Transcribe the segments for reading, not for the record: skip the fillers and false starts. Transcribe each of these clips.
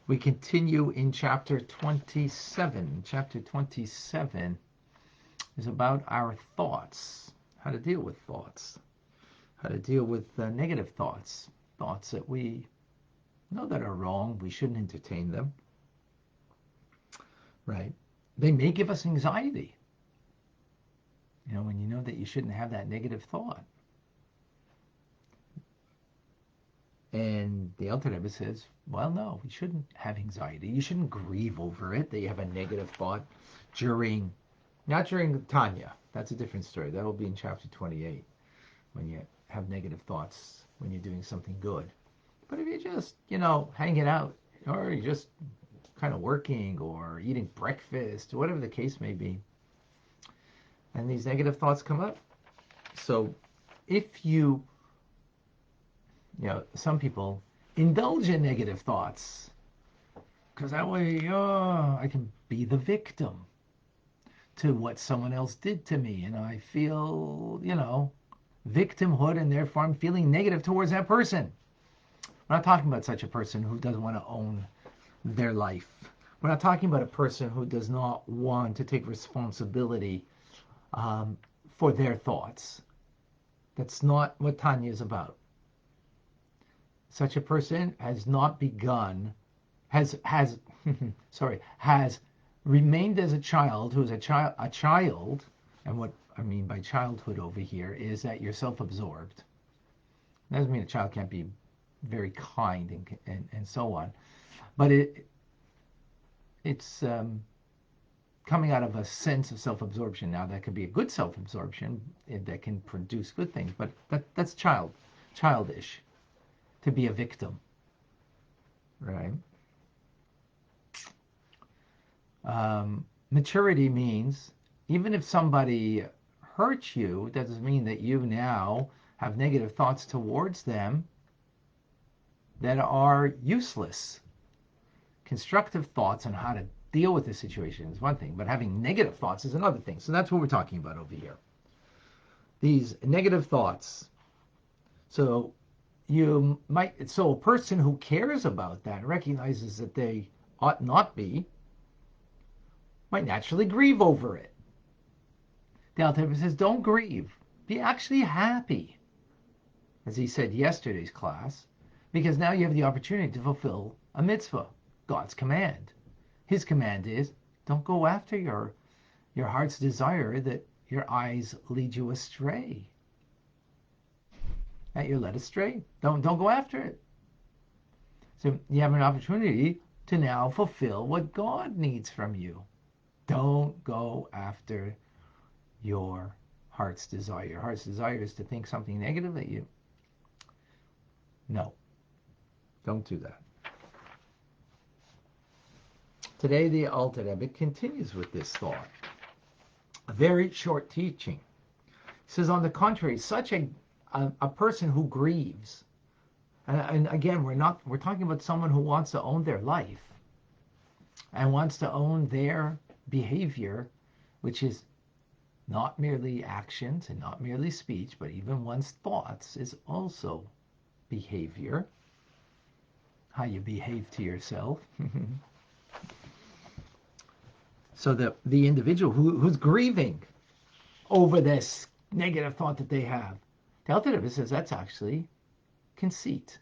We continue in chapter 27. Chapter 27 is about our thoughts, how to deal with thoughts, how to deal with negative thoughts, thoughts that we know that are wrong. We shouldn't entertain them, right? They may give us anxiety. When you know that you shouldn't have that negative thought. And the Alter Rebbe says, well, no, we shouldn't have anxiety. You shouldn't grieve over it that you have a negative thought not during Tanya. That's a different story. That will be in chapter 28, when you have negative thoughts when you're doing something good. But if you're just, hanging out, or you're just kind of working or eating breakfast, or whatever the case may be, and these negative thoughts come up. So if some people indulge in negative thoughts because that way, I can be the victim to what someone else did to me, and I feel, victimhood, and therefore I'm feeling negative towards that person. We're not talking about such a person who doesn't want to own their life. We're not talking about a person who does not want to take responsibility for their thoughts. That's not what Tanya is about. Such a person has not begun, has remained as a child, who is a child, and what I mean by childhood over here is that you're self-absorbed. That doesn't mean a child can't be very kind and so on, but it's coming out of a sense of self-absorption. Now that could be a good self-absorption that can produce good things, but that's childish. To be a victim, right? Maturity means even if somebody hurts you, doesn't mean that you now have negative thoughts towards them that are useless. Constructive thoughts on how to deal with the situation is one thing, but having negative thoughts is another thing. So that's what we're talking about over here. These negative thoughts. So a person who cares about that, recognizes that they ought not be, might naturally grieve over it. The Alter Rebbe says, don't grieve. Be actually happy, as he said yesterday's class, because now you have the opportunity to fulfill a mitzvah, God's command. His command is, don't go after your heart's desire that your eyes lead you astray. That you're led astray. Don't go after it. So you have an opportunity to now fulfill what God needs from you. Don't go after your heart's desire. Your heart's desire is to think something negative that you... No. Don't do that. Today the Alter Rebbe continues with this thought. A very short teaching. He says, on the contrary, such a person who grieves, and again, we're talking about someone who wants to own their life and wants to own their behavior, which is not merely actions and not merely speech, but even one's thoughts is also behavior. How you behave to yourself. So the individual who's grieving over this negative thought that they have, the Alter Rebbe says that's actually conceit.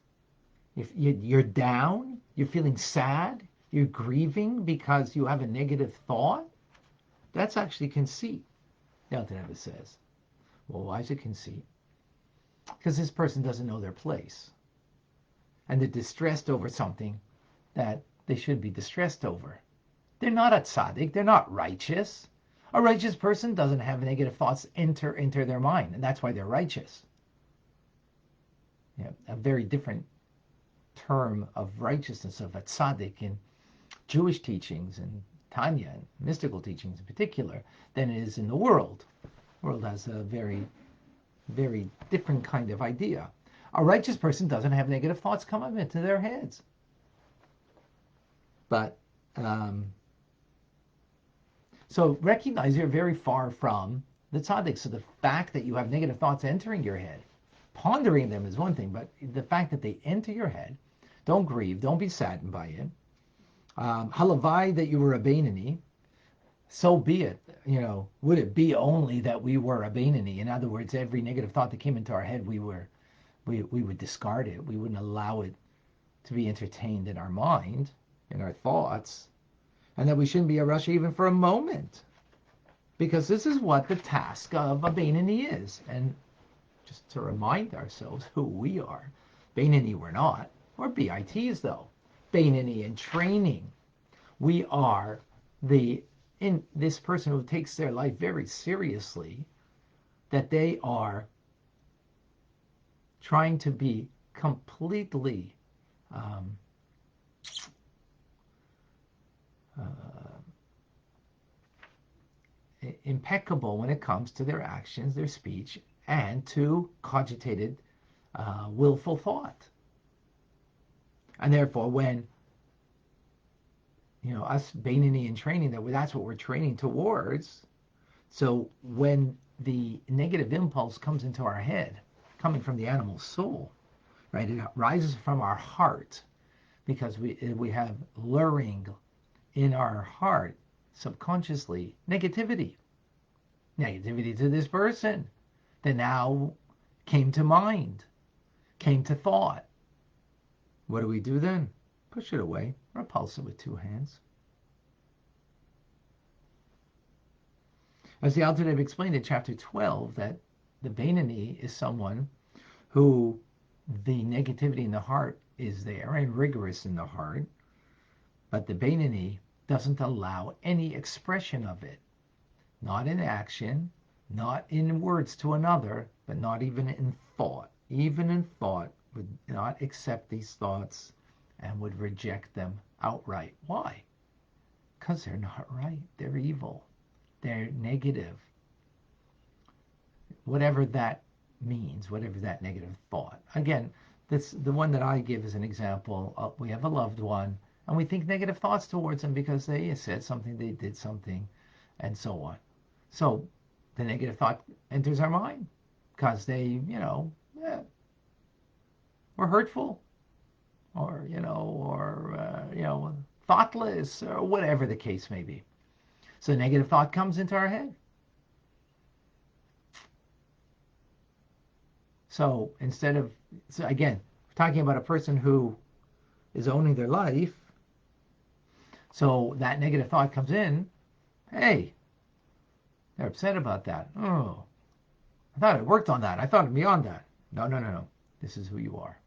If you're down, you're feeling sad, you're grieving because you have a negative thought, that's actually conceit, the Alter Rebbe says. Well, why is it conceit? Because this person doesn't know their place. And they're distressed over something that they should be distressed over. They're not a tzaddik, they're not righteous. A righteous person doesn't have negative thoughts enter their mind, and that's why they're righteous. A very different term of righteousness of a tzaddik in Jewish teachings and Tanya and mystical teachings in particular than it is in the world. The world has a very, very different kind of idea. A righteous person doesn't have negative thoughts come up into their heads. But so recognize you're very far from the tzaddik. So the fact that you have negative thoughts entering your head, pondering them is one thing, but the fact that they enter your head, don't grieve, don't be saddened by it. Halavai that you were a Bainani, so be it. Would it be only that we were a Bainani? In other words, every negative thought that came into our head, we would discard it. We wouldn't allow it to be entertained in our mind, in our thoughts, and that we shouldn't be a Rasha even for a moment. Because this is what the task of a Bainani is. And just to remind ourselves who we are. Bainani we're not. We're BITs though. Bainani in training. We are this person who takes their life very seriously, that they are trying to be completely impeccable when it comes to their actions, their speech, and to cogitated, willful thought. And therefore, when us Bainani in training, that's what we're training towards. So when the negative impulse comes into our head, coming from the animal soul, right? It rises from our heart because we have luring in our heart subconsciously negativity to this person that now came to mind, came to thought. What do we do then? Push it away, repulse it with two hands. As the Alter Rebbe explained in chapter 12, that the Bainani is someone who the negativity in the heart is there and rigorous in the heart, but the Bainani doesn't allow any expression of it, not in action, not in words to another, but not even in thought. Even in thought, would not accept these thoughts and would reject them outright. Why? Because they're not right. They're evil. They're negative. Whatever that means, whatever that negative thought. Again, the one that I give as an example. We have a loved one, and we think negative thoughts towards them because they said something, they did something, and so on. So the negative thought enters our mind because they, were hurtful, or thoughtless, or whatever the case may be. So negative thought comes into our head. So again, we're talking about a person who is owning their life. So that negative thought comes in. Hey, they're upset about that. Oh, I thought I worked on that. I thought beyond that. No. This is who you are.